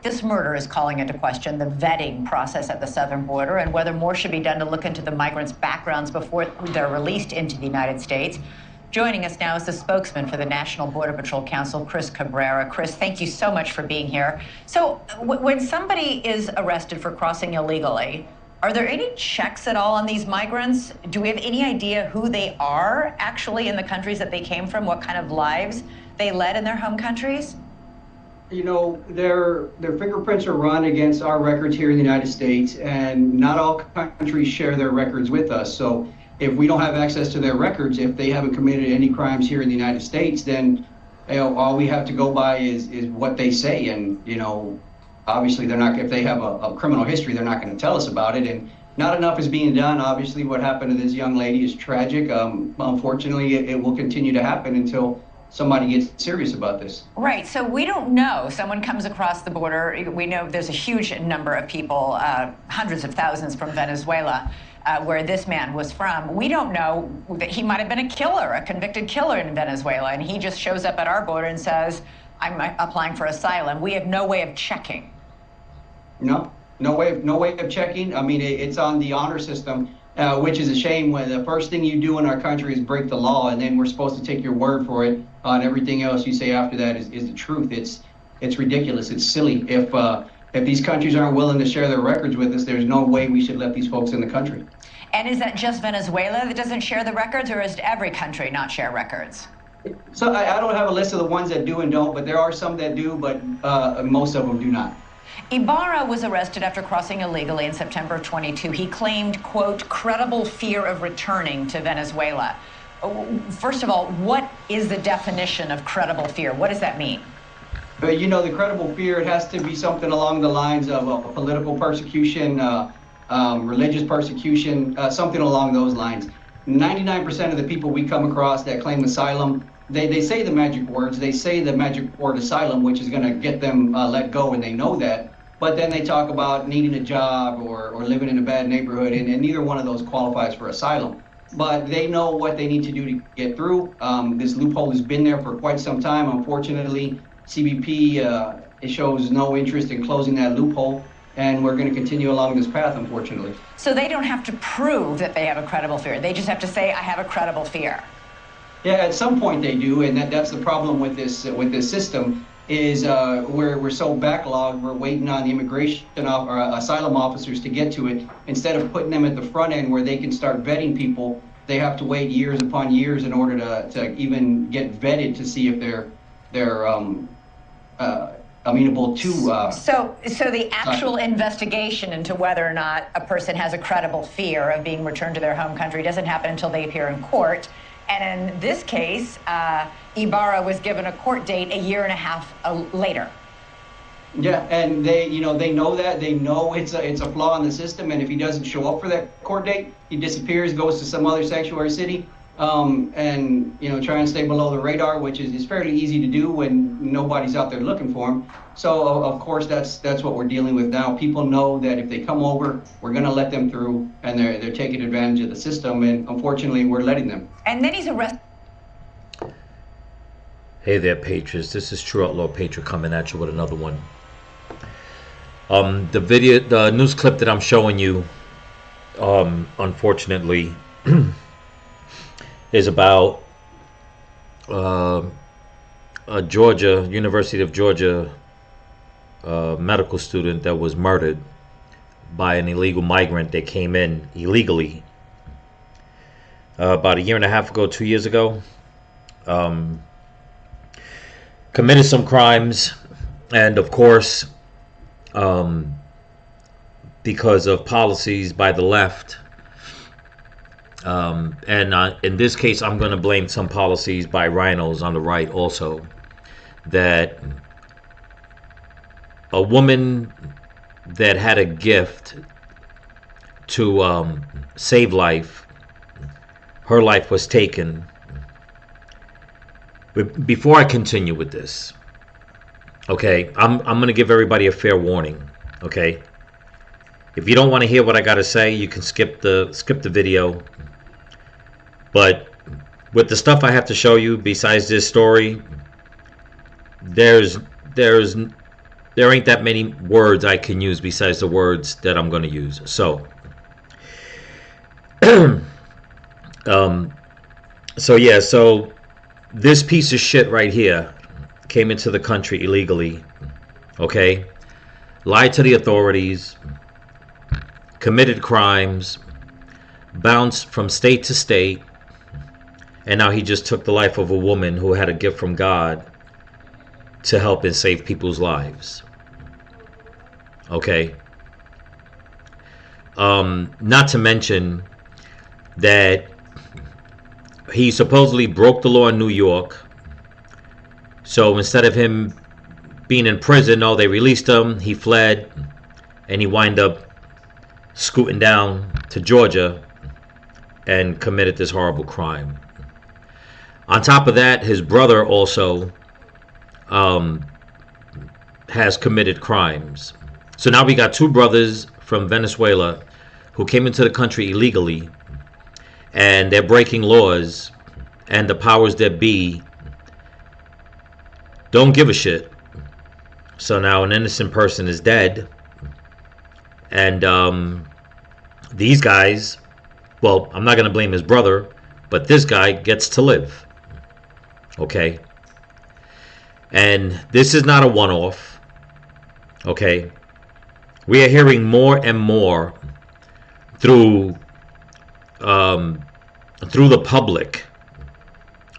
This murder is calling into question the vetting process at the southern border and whether more should be done to look into the migrants' backgrounds before they're released into the United States. Joining us now is the spokesman for the National Border Patrol Council, Chris Cabrera. Chris, thank you so much for being here. So when somebody is arrested for crossing illegally, are there any checks at all on these migrants? Do we have any idea who they are actually in the countries that they came from, what kind of lives they led in their home countries? You know, their fingerprints are run against our records here in the United States, and not all countries share their records with us. So if we don't have access to their records, if they haven't committed any crimes here in the United States, then all we have to go by is what they say. And obviously they're not. If they have a criminal history, they're not going to tell us about it. And not enough is being done. Obviously, what happened to this young lady is tragic. Unfortunately, it will continue to happen until somebody gets serious about this. Right. So we don't know. Someone comes across the border. We know there's a huge number of people, hundreds of thousands from Venezuela, where this man was from. We don't know that he might have been a killer, a convicted killer in Venezuela, and he just shows up at our border and says, I'm applying for asylum. We have no way of checking. No way of checking. I mean, it's on the honor system. Which is a shame when the first thing you do in our country is break the law, and then we're supposed to take your word for it, and everything else you say after that is the truth. It's ridiculous. It's silly. If these countries aren't willing to share their records with us, there's no way we should let these folks in the country. And is that just Venezuela that doesn't share the records, or is every country not share records? So I don't have a list of the ones that do and don't, but there are some that do, but most of them do not. Ibarra was arrested after crossing illegally in September of 22. He claimed, quote, credible fear of returning to Venezuela. First of all, what is the definition of credible fear? What does that mean? The credible fear, it has to be something along the lines of political persecution, religious persecution, something along those lines. 99% of the people we come across that claim asylum, they say the magic words. They say the magic word asylum, which is going to get them let go, and they know that. But then they talk about needing a job or living in a bad neighborhood, and neither one of those qualifies for asylum. But they know what they need to do to get through. This loophole has been there for quite some time. Unfortunately, CBP it shows no interest in closing that loophole, and we're going to continue along this path, unfortunately. So they don't have to prove that they have a credible fear. They just have to say, I have a credible fear. Yeah, at some point they do, and that's the problem with this system. Is we're so backlogged, we're waiting on the immigration or asylum officers to get to it. Instead of putting them at the front end where they can start vetting people, they have to wait years upon years in order to even get vetted to see if they're amenable to. So the actual investigation into whether or not a person has a credible fear of being returned to their home country doesn't happen until they appear in court. And in this case, Ibarra was given a court date a year and a half later. Yeah, and they know that. They know it's a flaw in the system, and if he doesn't show up for that court date, he disappears, goes to some other sanctuary city, and try and stay below the radar, which is fairly easy to do when nobody's out there looking for him. So of course that's what we're dealing with now. People know that if they come over, we're going to let them through, and they're taking advantage of the system, and unfortunately we're letting them. And then he's arrested. Hey there, Patriots. This is True Outlaw Patriot coming at you with another one. The news clip that I'm showing you, unfortunately, is about a University of Georgia medical student that was murdered by an illegal migrant that came in illegally about a year and a half ago, 2 years ago. Committed some crimes, and of course, because of policies by the left, and in this case, I'm going to blame some policies by rhinos on the right also, that a woman that had a gift to save life, her life was taken. But before I continue with this, okay, I'm going to give everybody a fair warning, okay? If you don't want to hear what I got to say, you can skip the video. But with the stuff I have to show you, besides this story, there's there ain't that many words I can use besides the words that I'm going to use. So, so this piece of shit right here came into the country illegally, okay? Lied to the authorities, committed crimes, bounced from state to state, and now he just took the life of a woman who had a gift from God to help and save people's lives. Okay? Not to mention that he supposedly broke the law in New York. So instead of him being in prison, no, they released him. He fled, and he wind up scooting down to Georgia and committed this horrible crime. On top of that, his brother also has committed crimes. So now we got two brothers from Venezuela who came into the country illegally, and they're breaking laws, and the powers that be don't give a shit. So now an innocent person is dead, and these guys, well, I'm not going to blame his brother, but this guy gets to live. Okay? And this is not a one-off. Okay? We are hearing more and more through the public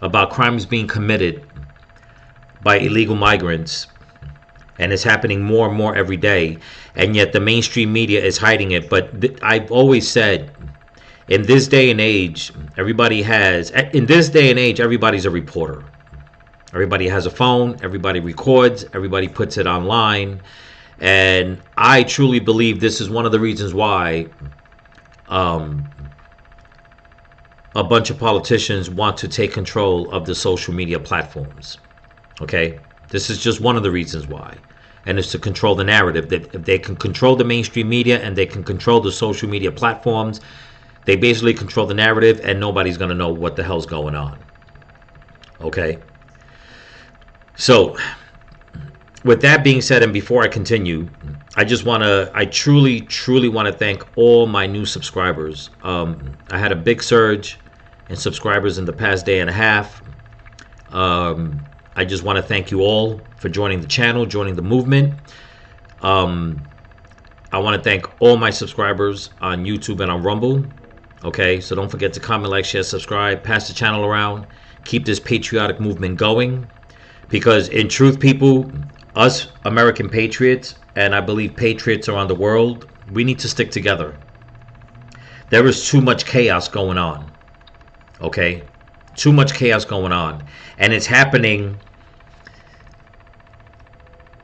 about crimes being committed by illegal migrants, and it's happening more and more every day, and yet the mainstream media is hiding it. But I've always said, in this day and age, everybody's a reporter. Everybody has a phone, everybody records, everybody puts it online, and I truly believe this is one of the reasons why a bunch of politicians want to take control of the social media platforms. Okay? This is just one of the reasons why. And it's to control the narrative. That if they can control the mainstream media and they can control the social media platforms, they basically control the narrative, and nobody's going to know what the hell's going on. Okay? So, with that being said, and before I continue, I truly want to thank all my new subscribers. I had a big surge in subscribers in the past day and a half. I just want to thank you all for joining the channel, joining the movement. I want to thank all my subscribers on YouTube and on Rumble. Okay, so don't forget to comment, like, share, subscribe, pass the channel around. Keep this patriotic movement going. Because in truth, people, us American patriots, and I believe patriots around the world, we need to stick together. There is too much chaos going on. Okay? Too much chaos going on. And it's happening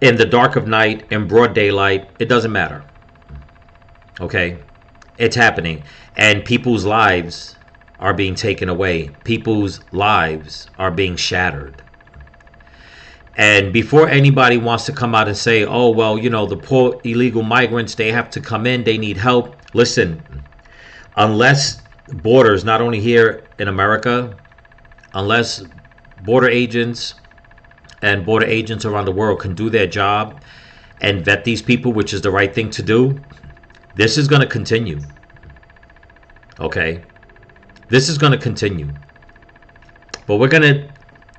in the dark of night, in broad daylight. It doesn't matter. Okay? It's happening. And people's lives are being taken away. People's lives are being shattered. And before anybody wants to come out and say, oh, well, you know, the poor illegal migrants, they have to come in, they need help. Listen, unless borders, not only here in America, unless border agents and border agents around the world can do their job and vet these people, which is the right thing to do, this is going to continue. Okay? This is going to continue. But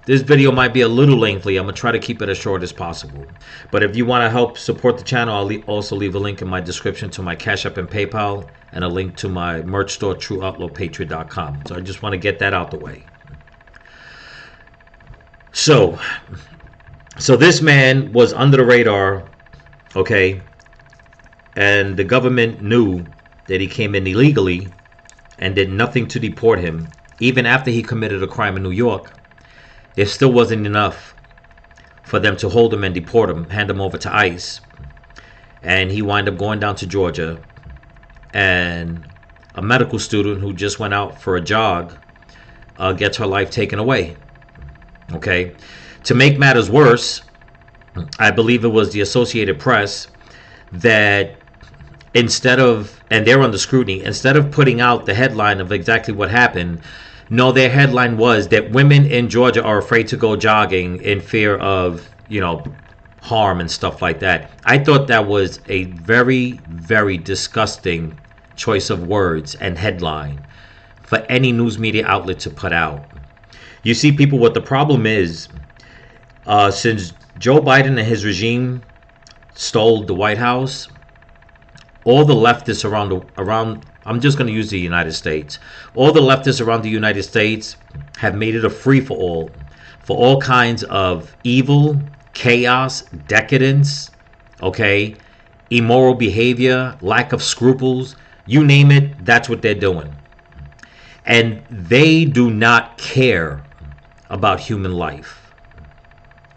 this video might be a little lengthy. I'm going to try to keep it as short as possible. But if you want to help support the channel, I'll also leave a link in my description to my Cash App and PayPal, and a link to my merch store, TrueOutlawPatriot.com. So I just want to get that out the way. So this man was under the radar, okay? And the government knew that he came in illegally and did nothing to deport him. Even after he committed a crime in New York, it still wasn't enough for them to hold him and deport him, hand him over to ICE. And he wound up going down to Georgia. And a medical student who just went out for a jog gets her life taken away. Okay? To make matters worse, I believe it was the Associated Press that instead of, and they're under scrutiny, instead of putting out the headline of exactly what happened, no, their headline was that women in Georgia are afraid to go jogging in fear of, you know, harm and stuff like that. I thought that was a very, very disgusting choice of words and headline for any news media outlet to put out. You see, people, what the problem is, since Joe Biden and his regime stole the White House, all the leftists around, I'm just going to use the United States, all the leftists around the United States have made it a free-for-all for all kinds of evil, chaos, decadence, okay, immoral behavior, lack of scruples, you name it, that's what they're doing. And they do not care about human life.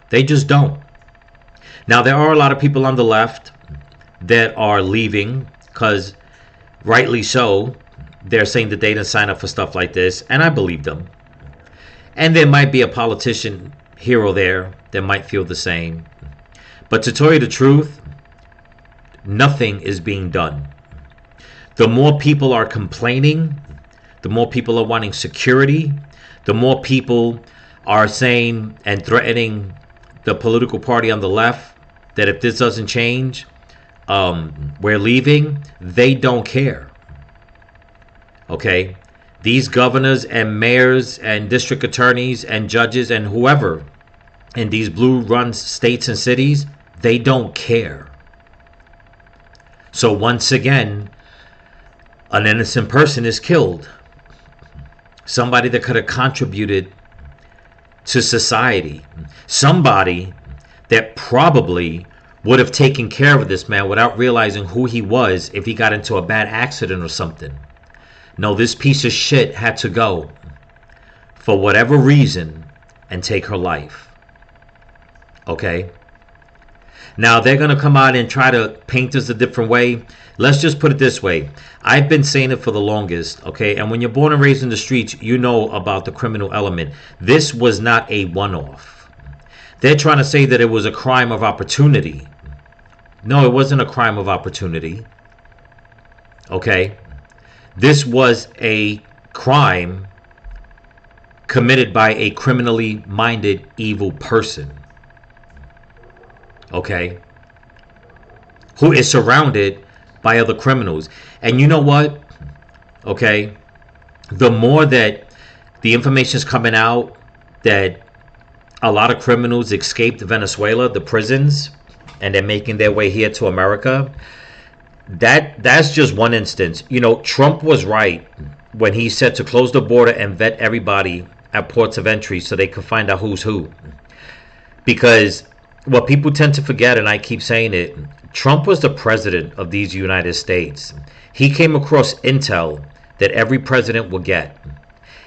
They just don't. Now, there are a lot of people on the left that are leaving because, rightly so, they're saying that they didn't sign up for stuff like this, and I believe them. And there might be a politician here or there that might feel the same. But to tell you the truth, nothing is being done. The more people are complaining, the more people are wanting security, the more people are saying and threatening the political party on the left that if this doesn't change, we're leaving. They don't care. Okay? These governors and mayors and district attorneys and judges and whoever in these blue-run states and cities, they don't care. So once again, an innocent person is killed. Somebody that could have contributed to society. Somebody that probably would have taken care of this man without realizing who he was if he got into a bad accident or something. No, this piece of shit had to go for whatever reason and take her life. Okay? Now, they're going to come out and try to paint us a different way. Let's just put it this way. I've been saying it for the longest, okay? And when you're born and raised in the streets, you know about the criminal element. This was not a one-off. They're trying to say that it was a crime of opportunity. No, it wasn't a crime of opportunity. Okay? This was a crime committed by a criminally minded evil person. Okay? Who is surrounded by other criminals. And you know what? Okay? The more that the information is coming out that a lot of criminals escaped Venezuela, the prisons, and they're making their way here to America, that's just one instance. You know, Trump was right when he said to close the border and vet everybody at ports of entry so they could find out who's who. Because what people tend to forget, and I keep saying it, Trump was the president of these United States. He came across intel that every president would get.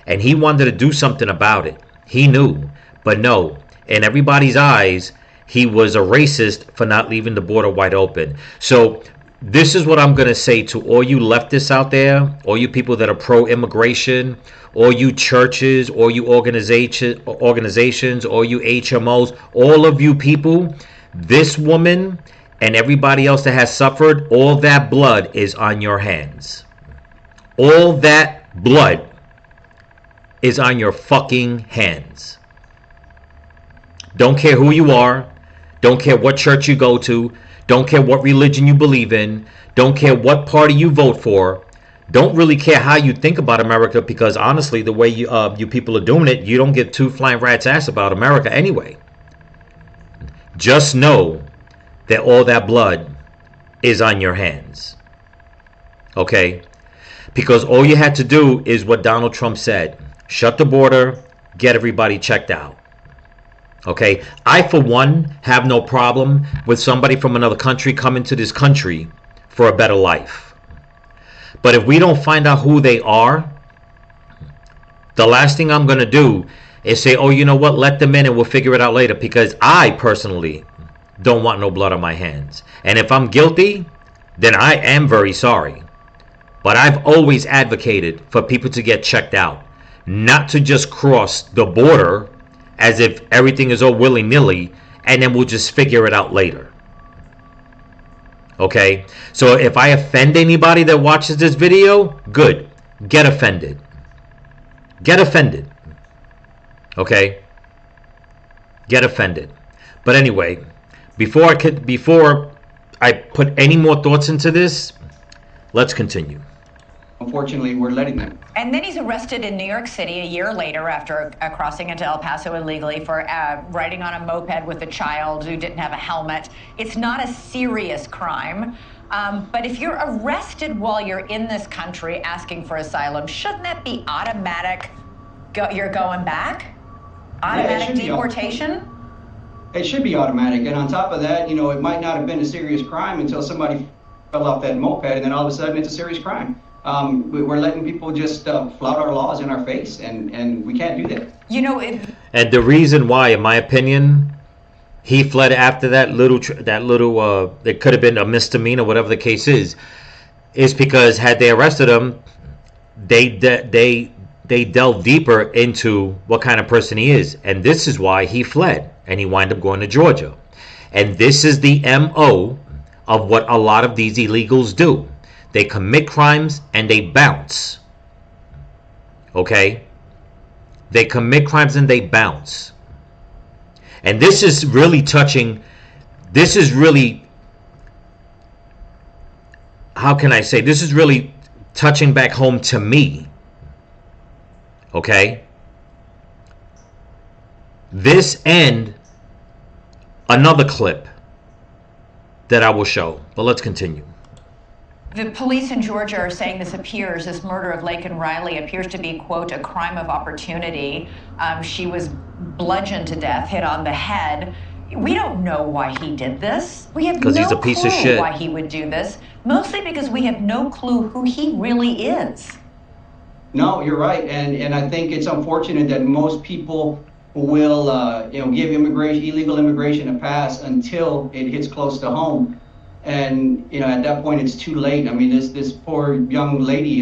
And he wanted to do something about it. He knew. But no, in everybody's eyes, he was a racist for not leaving the border wide open. So this is what I'm going to say to all you leftists out there, all you people that are pro-immigration, all you churches, all you organizations, all you HMOs, all of you people, this woman and everybody else that has suffered, all that blood is on your hands. All that blood is on your fucking hands. Don't care who you are. Don't care what church you go to. Don't care what religion you believe in. Don't care what party you vote for. Don't really care how you think about America, because honestly, the way you people are doing it, you don't give two flying rats ass about America anyway. Just know that all that blood is on your hands. Okay? Because all you had to do is what Donald Trump said. Shut the border, get everybody checked out. Okay? I, for one, have no problem with somebody from another country coming to this country for a better life. But if we don't find out who they are, the last thing I'm going to do is say, oh, you know what, let them in and we'll figure it out later, because I personally don't want no blood on my hands. And if I'm guilty, then I am very sorry. But I've always advocated for people to get checked out, not to just cross the border as if everything is all willy-nilly and then we'll just figure it out later. Okay? So if I offend anybody that watches this video, good. Get offended. Get offended. Okay? Get offended. But anyway, Before I put any more thoughts into this, let's continue. Unfortunately, we're letting them. And then he's arrested in New York City a year later after crossing into El Paso illegally for riding on a moped with a child who didn't have a helmet. It's not a serious crime. But if you're arrested while you're in this country asking for asylum, shouldn't that be automatic? You're going back? Automatic deportation? It should be automatic. And on top of that, it might not have been a serious crime until somebody fell off that moped, and then all of a sudden it's a serious crime. We're letting people just flout our laws in our face, and we can't do that. And the reason why, in my opinion, he fled after that little it could have been a misdemeanor, whatever the case is because had they arrested him, they delved deeper into what kind of person he is, and this is why he fled, and he wound up going to Georgia. And this is the MO of what a lot of these illegals do. They commit crimes and they bounce. Okay? They commit crimes and they bounce. And this is really touching. This is really, how can I say? This is really touching back home to me. Okay? This and another clip that I will show. But let's continue. The police in Georgia are saying this murder of Laken Riley appears to be, quote, a crime of opportunity. She was bludgeoned to death, hit on the head. We don't know why he did this. We have no he's a piece of shit. Why he would do this. Mostly because we have no clue who he really is. No, you're right. And I think it's unfortunate that most people will, give illegal immigration a pass until it hits close to home. And, at that point, it's too late. I mean, this poor young lady,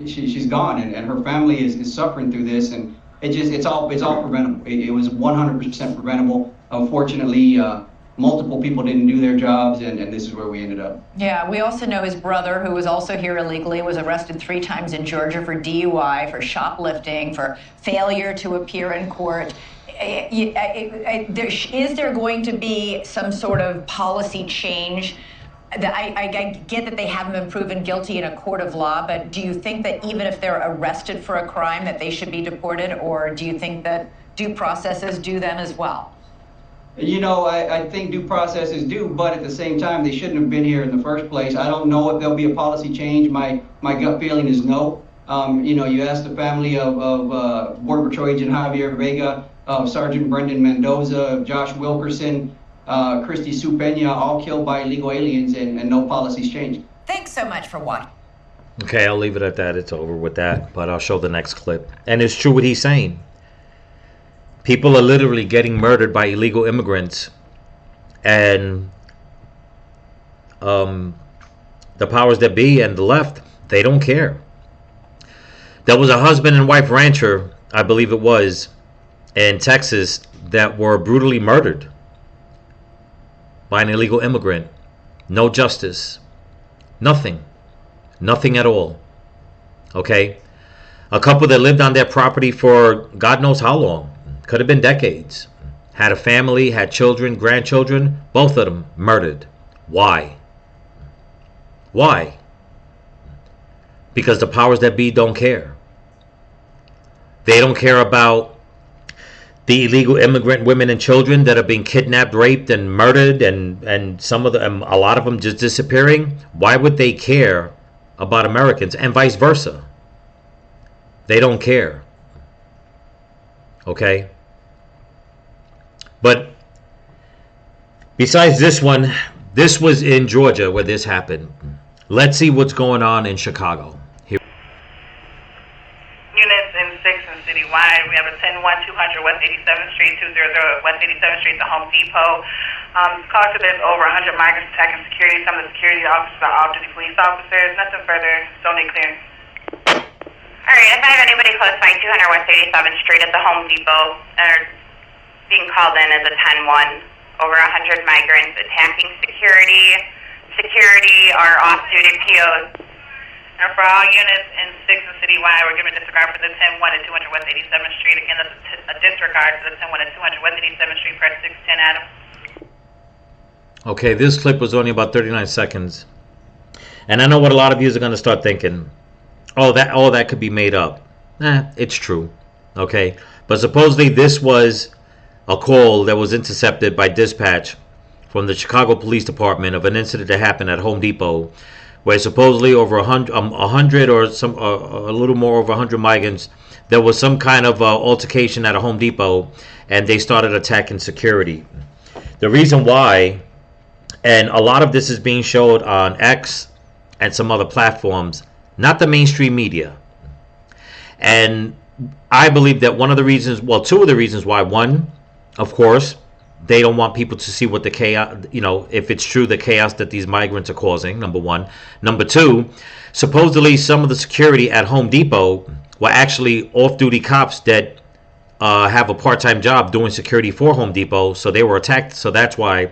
she's gone, and her family is suffering through this. And it's all preventable. It was 100% preventable. Unfortunately, multiple people didn't do their jobs, and this is where we ended up. Yeah, we also know his brother, who was also here illegally, was arrested 3 times in Georgia for DUI, for shoplifting, for failure to appear in court. Is there going to be some sort of policy change? I get that they haven't been proven guilty in a court of law, but do you think that even if they're arrested for a crime that they should be deported, or do you think that due processes do them as well? I think due processes do, but at the same time, they shouldn't have been here in the first place. I don't know if there'll be a policy change. My gut feeling is no. You ask the family of Border Patrol Agent Javier Vega, of Sergeant Brendan Mendoza, of Josh Wilkerson, Christy Sue Peña, all killed by illegal aliens, and no policies changed. Thanks so much for watching. Okay, I'll leave it at that. It's over with that, but I'll show the next clip. And it's true what he's saying. People are literally getting murdered by illegal immigrants, and the powers that be and the left, they don't care. There was a husband and wife rancher, I believe it was, in Texas that were brutally murdered by an illegal immigrant. No justice. Nothing at all. Okay? A couple that lived on their property for God knows how long. Could have been decades. Had a family, had children, grandchildren. Both of them murdered. Why? Why? Because the powers that be don't care. They don't care about the illegal immigrant women and children that are being kidnapped, raped, and murdered, and some of them, a lot of them just disappearing. Why would they care about Americans, and vice versa? They don't care. Okay? But besides this one, this was in Georgia where this happened. Let's see what's going on in Chicago. Here. Units in 6 and citywide. We have a 10-1-200 West 87th Street, 200 West 87th Street, the Home Depot. Collected there's over 100 migrants attacking security. Some of the security officers are off-duty police officers. Nothing further. Zone clearance. All right, if I have anybody close by 200 West 87th Street at the Home Depot, they're being called in as a 10-1. Over 100 migrants attacking security. Security are off-duty POs. And for all units in 6 and citywide, we're giving disregard for the 10-1 at 200 West 87th Street. Again, that's a disregard for the 10-1 at 200 West 87th Street, press 610 Adams. Okay, this clip was only about 39 seconds. And I know what a lot of you are going to start thinking. Oh, that could be made up. It's true. Okay. But supposedly this was a call that was intercepted by dispatch from the Chicago Police Department of an incident that happened at Home Depot, where supposedly over 100 or some a little more over 100 migrants, there was some kind of altercation at a Home Depot, and they started attacking security. The reason why, and a lot of this is being showed on X and some other platforms, not the mainstream media. And I believe that one of the reasons, well, two of the reasons why: one, of course, they don't want people to see what the chaos, if it's true, the chaos that these migrants are causing, number one. Number two, supposedly some of the security at Home Depot were actually off-duty cops that have a part-time job doing security for Home Depot, so they were attacked. So that's why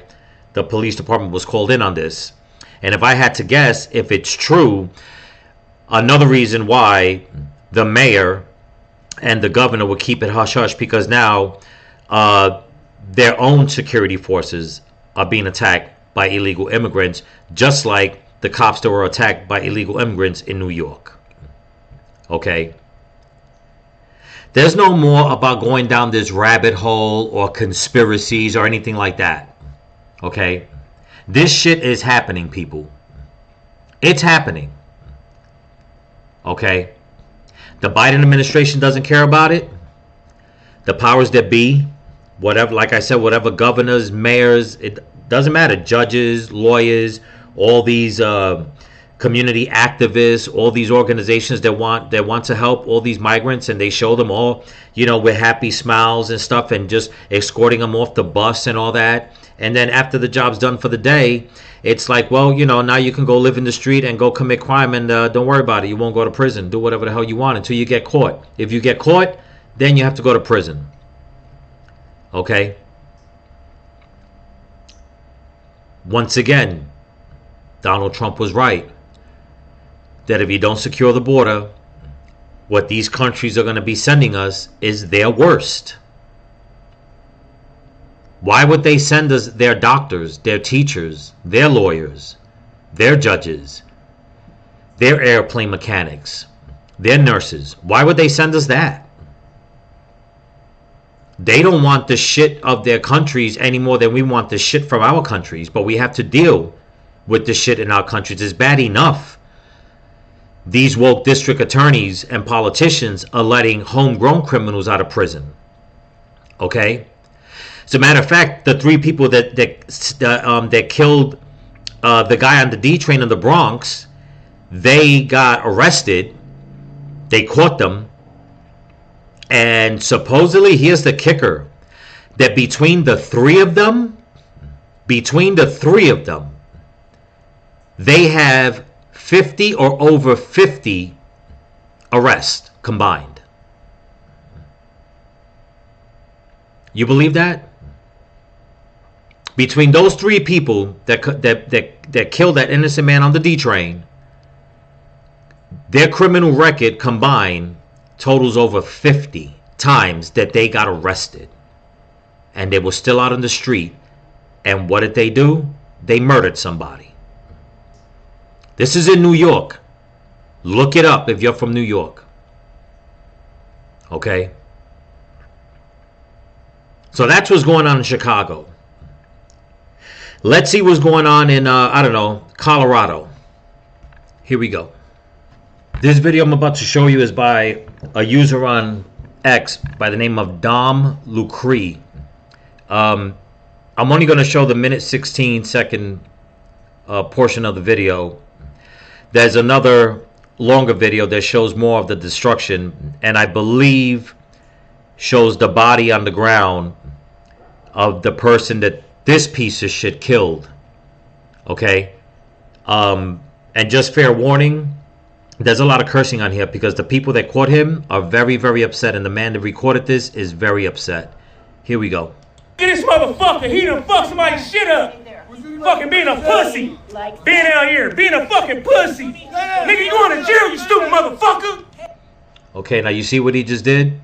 the police department was called in on this. And if I had to guess, if it's true, another reason why the mayor and the governor would keep it hush-hush, because now their own security forces are being attacked by illegal immigrants, just like the cops that were attacked by illegal immigrants in New York. Okay? There's no more about going down this rabbit hole or conspiracies or anything like that. Okay? This shit is happening, people. It's happening. Okay? The Biden administration doesn't care about it. The powers that be, whatever, like I said, whatever governors, mayors, it doesn't matter. Judges, lawyers, all these community activists, all these organizations that want to help all these migrants, and they show them all, with happy smiles and stuff, and just escorting them off the bus and all that. And then after the job's done for the day, it's like, well, now you can go live in the street and go commit crime, and don't worry about it. You won't go to prison. Do whatever the hell you want until you get caught. If you get caught, then you have to go to prison. Okay? Once again, Donald Trump was right. That if you don't secure the border, what these countries are going to be sending us is their worst. Why would they send us their doctors, their teachers, their lawyers, their judges, their airplane mechanics, their nurses? Why would they send us that? They don't want the shit of their countries any more than we want the shit from our countries, but we have to deal with the shit in our countries. It's bad enough these woke district attorneys and politicians are letting homegrown criminals out of prison. Okay? As a matter of fact, the three people that killed the guy on the D train in the Bronx, they got arrested. They caught them. And supposedly, here's the kicker, that between the three of them, they have 50 or over 50 arrests combined. You believe that? Between those three people that killed that innocent man on the D train, their criminal record combined totals over 50 times that they got arrested. And they were still out on the street. And what did they do? They murdered somebody. This is in New York. Look it up if you're from New York. Okay? So that's what's going on in Chicago. Let's see what's going on in, Colorado. Here we go. This video I'm about to show you is by a user on X by the name of Dom Lucree. I'm only going to show the minute 16 second portion of the video. There's another longer video that shows more of the destruction, and I believe shows the body on the ground of the person that this piece of shit killed. Okay? And just fair warning, there's a lot of cursing on here because the people that caught him are very, very upset, and the man that recorded this is very upset. Here we go. This motherfucker, he done fucked somebody's shit up. Fucking being a pussy. Being out here, being a fucking pussy. Nigga, you going to jail, you stupid motherfucker. Okay, now you see what he just did?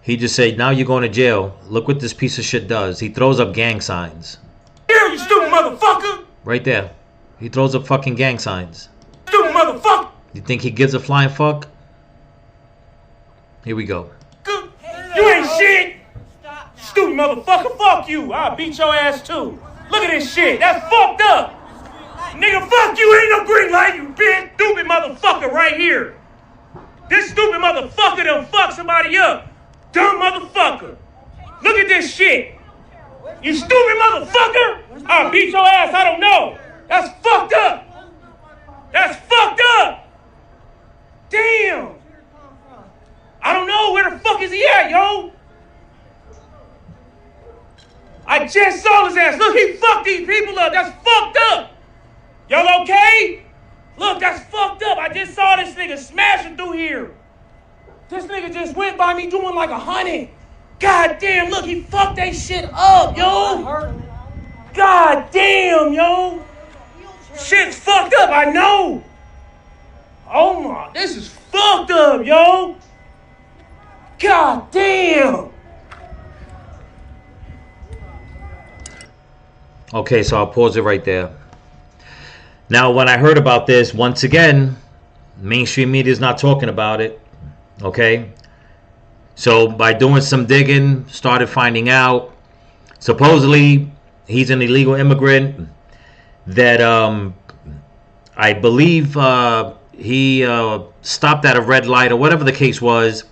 He just said, now you're going to jail. Look what this piece of shit does. He throws up gang signs. Jail, you stupid motherfucker! Right there. He throws up fucking gang signs. Stupid motherfucker! You think he gives a flying fuck? Here we go. You ain't shit! Stupid motherfucker, fuck you! I'll beat your ass too. Look at this shit, that's fucked up! Nigga, fuck you, ain't no green light, you bitch! Stupid motherfucker right here! This stupid motherfucker done fuck somebody up! Dumb motherfucker! Look at this shit! You stupid motherfucker! I'll beat your ass, I don't know! That's fucked up! That's fucked up! Damn! I don't know, where the fuck is he at, yo? I just saw his ass. Look, he fucked these people up. That's fucked up. Y'all okay? Look, that's fucked up. I just saw this nigga smashing through here. This nigga just went by me doing like 100. God damn, look, he fucked that shit up, yo. God damn, yo. Shit's fucked up, I know. Oh my, this is fucked up, yo. God damn. Okay, so I'll pause it right there. Now, when I heard about this, once again, mainstream media is not talking about it. Okay? So, by doing some digging, started finding out, supposedly, he's an illegal immigrant that, I believe, he stopped at a red light or whatever the case was.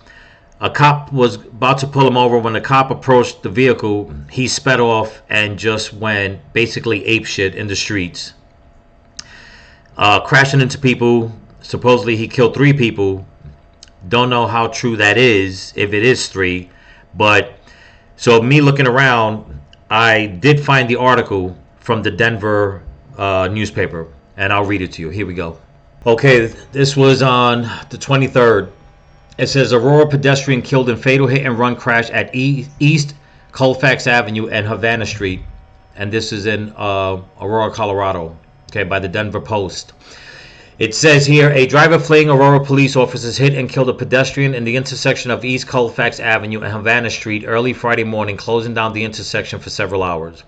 A cop was about to pull him over. When the cop approached the vehicle, he sped off and just went basically apeshit in the streets. Crashing into people. Supposedly he killed 3 people. Don't know how true that is, if it is 3. But, so me looking around, I did find the article from the Denver newspaper. And I'll read it to you. Here we go. Okay, this was on the 23rd. It says Aurora pedestrian killed in fatal hit and run crash at East Colfax Avenue and Havana Street. And this is in Aurora, Colorado. Okay, by the Denver Post. It says here, a driver fleeing Aurora police officers hit and killed a pedestrian in the intersection of East Colfax Avenue and Havana Street early Friday morning, closing down the intersection for several hours.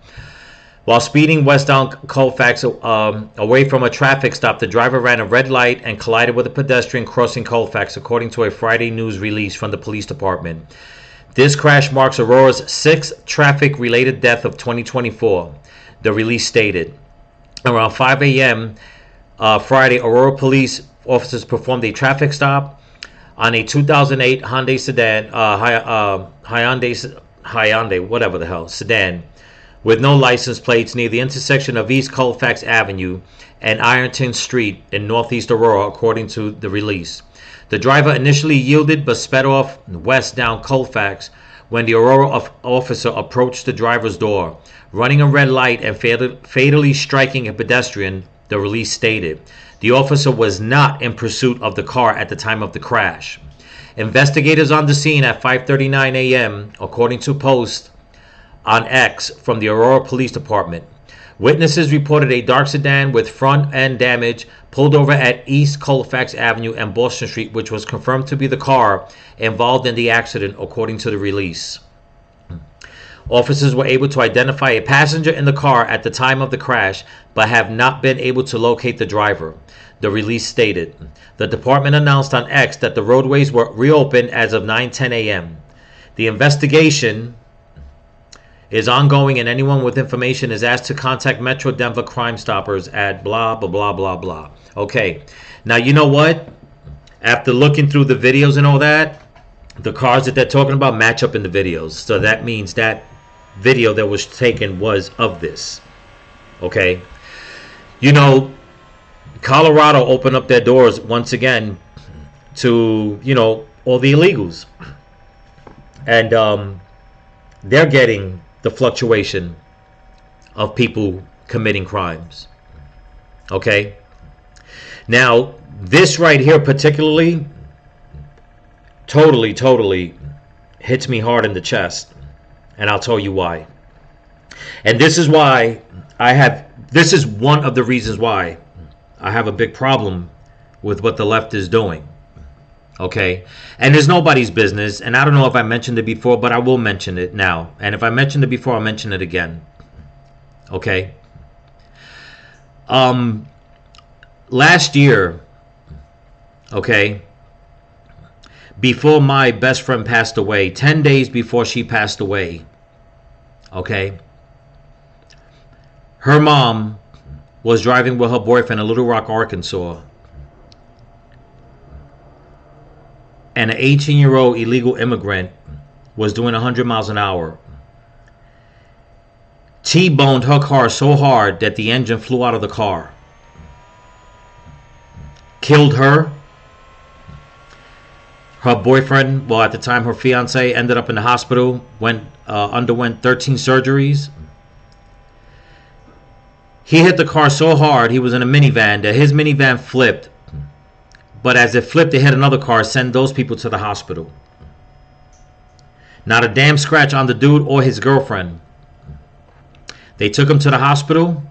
While speeding westbound Colfax away from a traffic stop, the driver ran a red light and collided with a pedestrian crossing Colfax, according to a Friday news release from the police department. This crash marks Aurora's 6th traffic-related death of 2024, the release stated. Around 5 a.m. Friday, Aurora police officers performed a traffic stop on a 2008 Hyundai sedan, Hyundai, whatever the hell, sedan, with no license plates near the intersection of East Colfax Avenue and Ironton Street in northeast Aurora, according to the release. The driver initially yielded but sped off west down Colfax when the Aurora officer approached the driver's door, running a red light and fatally striking a pedestrian, the release stated. The officer was not in pursuit of the car at the time of the crash. Investigators on the scene at 5:39 a.m., according to post on X from the Aurora Police Department. Witnesses reported a dark sedan with front end damage pulled over at East Colfax Avenue and Boston Street, which was confirmed to be the car involved in the accident, according to the release. Officers were able to identify a passenger in the car at the time of the crash, but have not been able to locate the driver, the release stated. The department announced on X that the roadways were reopened as of 9:10 a.m. The investigation is ongoing, and anyone with information is asked to contact Metro Denver Crime Stoppers at blah, blah, blah, blah, blah. Okay, now you know what? After looking through the videos and all that, the cars that they're talking about match up in the videos. So that means that video that was taken was of this. Okay? You know, Colorado opened up their doors once again to, you know, all the illegals. And they're getting the fluctuation of people committing crimes. Okay? Now, this right here particularly totally hits me hard in the chest. And I'll tell you why. And this is why this is one of the reasons why I have a big problem with what the left is doing. Okay, and it's nobody's business, and I don't know if I mentioned it before, but I will mention it now. And if I mentioned it before, I'll mention it again. Okay, Last year, okay, before my best friend passed away, 10 days before she passed away, okay, her mom was driving with her boyfriend in Little Rock, Arkansas, and an 18-year-old illegal immigrant was doing 100 miles an hour. T-boned her car so hard that the engine flew out of the car. Killed her. Her boyfriend, well, at the time her fiance, ended up in the hospital, underwent 13 surgeries. He hit the car so hard, he was in a minivan, that his minivan flipped. But as it flipped, it hit another car, sent those people to the hospital. Not a damn scratch on the dude or his girlfriend. They took him to the hospital,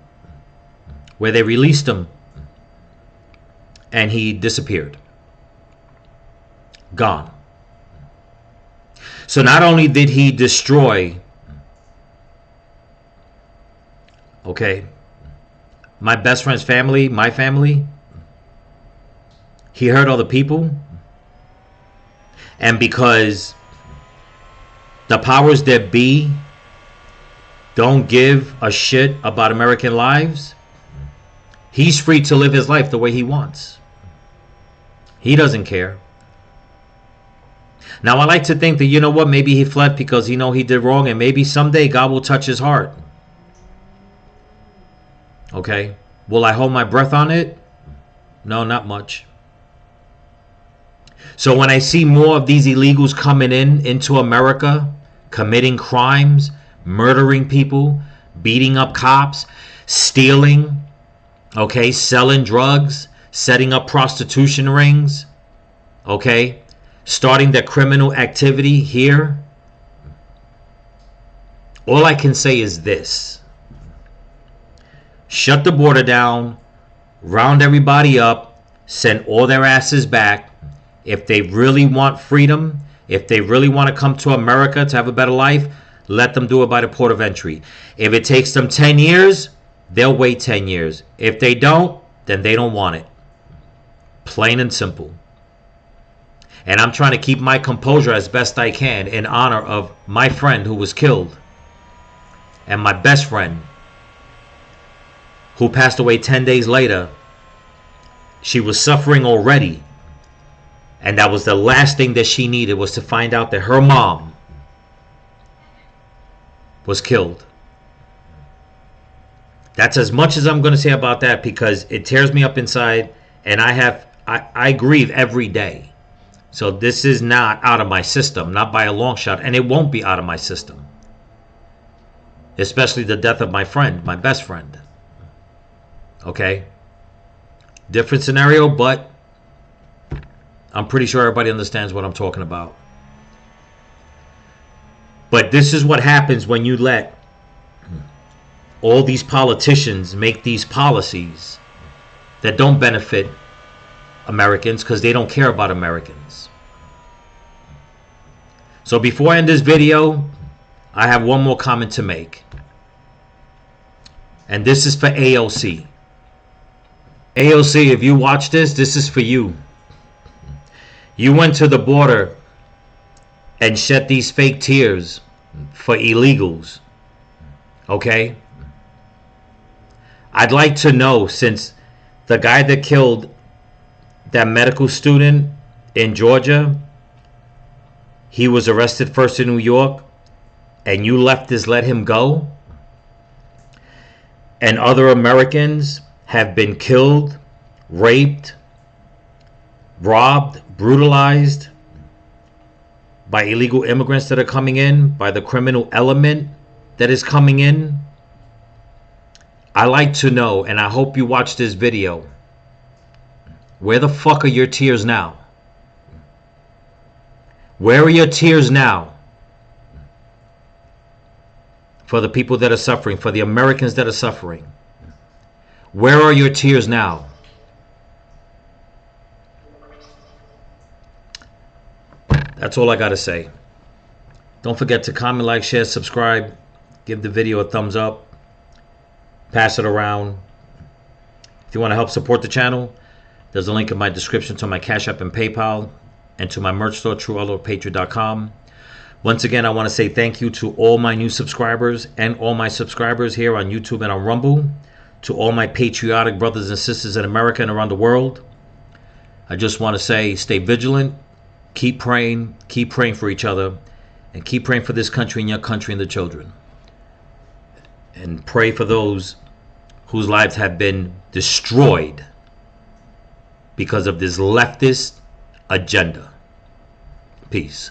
where they released him, and he disappeared. Gone. So not only did he destroy, okay, my best friend's family, my family, he hurt other people. And because the powers that be don't give a shit about American lives, he's free to live his life the way he wants. He doesn't care. Now, I like to think that, you know what, maybe he fled because he did wrong, and maybe someday God will touch his heart. Okay? Will I hold my breath on it? No, not much. So when I see more of these illegals coming into America, committing crimes, murdering people, beating up cops, stealing, okay, selling drugs, setting up prostitution rings, okay, starting their criminal activity here, all I can say is this: shut the border down, round everybody up, send all their asses back. If they really want freedom, if they really want to come to America to have a better life, let them do it by the port of entry. If it takes them 10 years, they'll wait 10 years. If they don't, then they don't want it. Plain and simple. And I'm trying to keep my composure as best I can in honor of my friend who was killed, and my best friend who passed away 10 days later. She was suffering already, and that was the last thing that she needed, was to find out that her mom was killed. That's as much as I'm going to say about that, because it tears me up inside, and I grieve every day. So this is not out of my system, not by a long shot, and it won't be out of my system. Especially the death of my friend, my best friend. Okay? Different scenario, but I'm pretty sure everybody understands what I'm talking about. But this is what happens when you let all these politicians make these policies that don't benefit Americans, because they don't care about Americans. So before I end this video, I have one more comment to make. And this is for AOC. AOC, if you watch this is for you. You went to the border and shed these fake tears for illegals. Okay? I'd like to know, since the guy that killed that medical student in Georgia, he was arrested first in New York, and you leftists let him go, and other Americans have been killed, raped, robbed, brutalized by illegal immigrants that are coming in, by the criminal element that is coming in. I like to know, and I hope you watch this video, where the fuck are your tears now? Where are your tears now for the people that are suffering, for the Americans that are suffering? Where are your tears now? That's all I got to say. Don't forget to comment, like, share, subscribe. Give the video a thumbs up. Pass it around. If you want to help support the channel, there's a link in my description to my Cash App and PayPal, and to my merch store, truearlordpatriot.com. Once again, I want to say thank you to all my new subscribers and all my subscribers here on YouTube and on Rumble. To all my patriotic brothers and sisters in America and around the world, I just want to say stay vigilant, keep praying for each other, and keep praying for this country and your country and the children. And pray for those whose lives have been destroyed because of this leftist agenda. Peace.